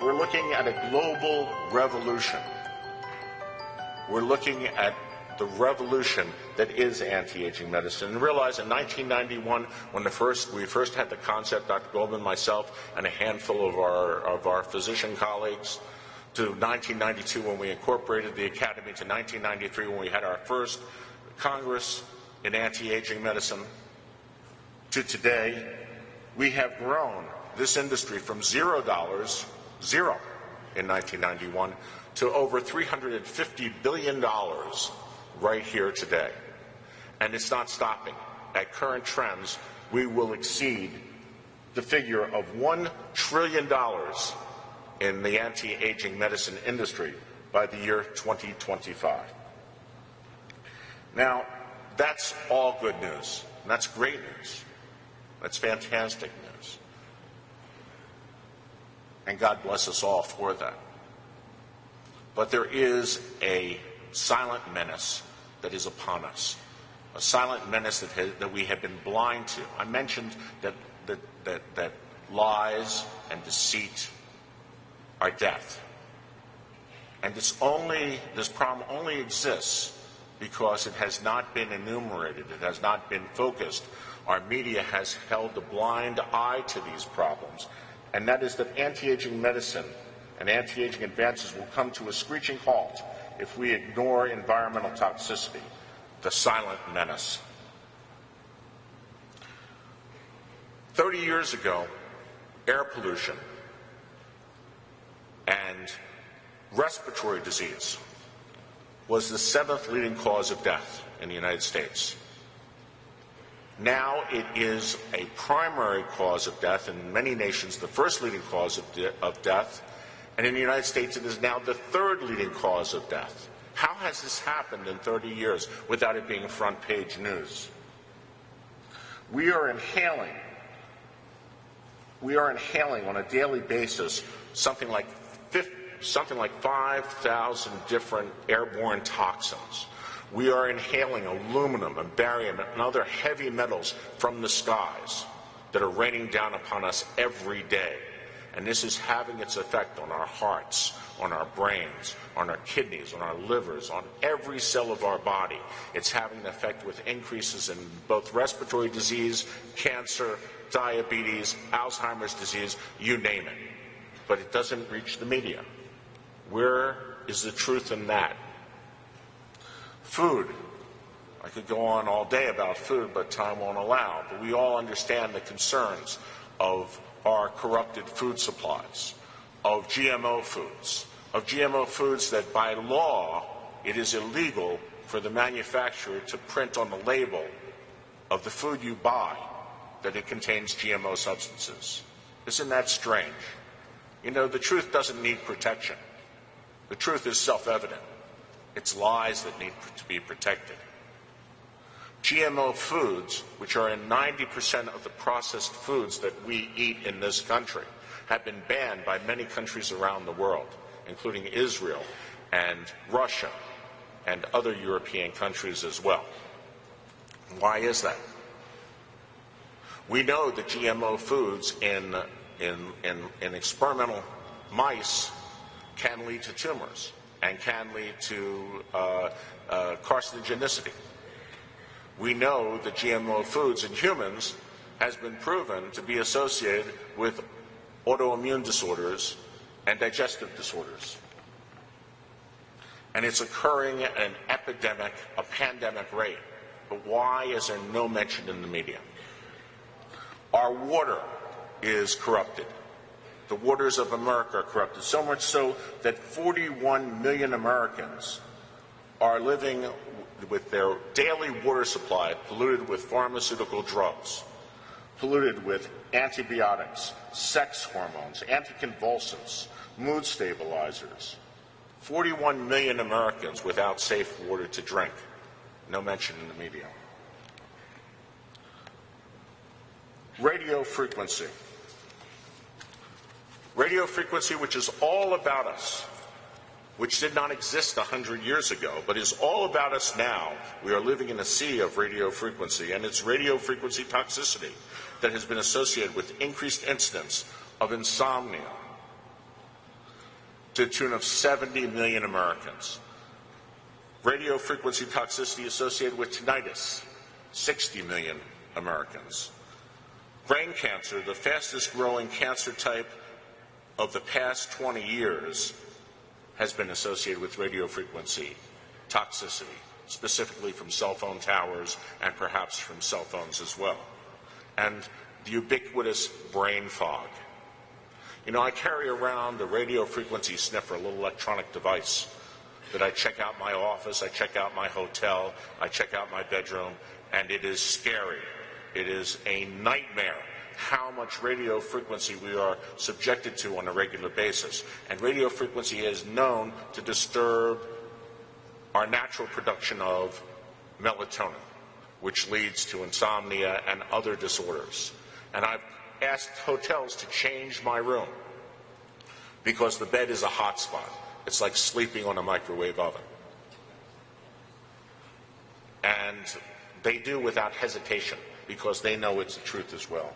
We're looking at a global revolution. We're looking at the revolution that is anti-aging medicine. And realize in 1991, when we first had the concept, Dr. Goldman, myself, and a handful of our physician colleagues, to 1992 when we incorporated the Academy, to 1993 when we had our first Congress in anti-aging medicine, to today, we have grown this industry from $0 in 1991 to over $350 billion right here today. And it's not stopping. At current trends, we will exceed the figure of $1 trillion in the anti-aging medicine industry by the year 2025. Now, that's all good news. And that's great news. That's fantastic news. And God bless us all for that. But there is a silent menace that is upon us, a silent menace that we have been blind to. I mentioned that lies and deceit are death. And this problem only exists because it has not been enumerated, it has not been focused. Our media has held a blind eye to these problems, and that is that anti-aging medicine and anti-aging advances will come to a screeching halt if we ignore environmental toxicity, the silent menace. 30 years ago, air pollution and respiratory disease was the 7th leading cause of death in the United States. Now it is a primary cause of death in many nations, the first leading cause of death, and in the United States it is now the 3rd leading cause of death. How has this happened in 30 years without it being front page news? We are inhaling on a daily basis something like 5,000 different airborne toxins. We are inhaling aluminum and barium and other heavy metals from the skies that are raining down upon us every day. And this is having its effect on our hearts, on our brains, on our kidneys, on our livers, on every cell of our body. It's having an effect with increases in both respiratory disease, cancer, diabetes, Alzheimer's disease, you name it. But it doesn't reach the media. Where is the truth in that? Food. I could go on all day about food, but time won't allow. But we all understand the concerns of our corrupted food supplies, of GMO foods that by law it is illegal for the manufacturer to print on the label of the food you buy that it contains GMO substances. Isn't that strange? You know, the truth doesn't need protection. The truth is self-evident. It's lies that need to be protected. GMO foods, which are in 90% of the processed foods that we eat in this country, have been banned by many countries around the world, including Israel and Russia and other European countries as well. Why is that? We know that GMO foods in experimental mice can lead to tumors and can lead to carcinogenicity. We know that GMO foods in humans has been proven to be associated with autoimmune disorders and digestive disorders. And it's occurring at an epidemic, a pandemic rate. But why is there no mention in the media? Our water is corrupted. The waters of America are corrupted, so much so that 41 million Americans are living with their daily water supply polluted with pharmaceutical drugs, polluted with antibiotics, sex hormones, anticonvulsants, mood stabilizers. 41 million Americans without safe water to drink. No mention in the media. Radio frequency. Radio frequency, which is all about us, which did not exist 100 years ago, but is all about us now. We are living in a sea of radio frequency, and it's radio frequency toxicity that has been associated with increased incidence of insomnia, to the tune of 70 million Americans. Radio frequency toxicity associated with tinnitus, 60 million Americans. Brain cancer, the fastest growing cancer type of the past 20 years, has been associated with radio frequency toxicity, specifically from cell phone towers and perhaps from cell phones as well. And the ubiquitous brain fog. You know, I carry around a radio frequency sniffer, a little electronic device that I check out my office, I check out my hotel, I check out my bedroom, and it is scary. It is a nightmare how much radio frequency we are subjected to on a regular basis. And radio frequency is known to disturb our natural production of melatonin, which leads to insomnia and other disorders. And I've asked hotels to change my room because the bed is a hot spot. It's like sleeping on a microwave oven. And they do without hesitation because they know it's the truth as well.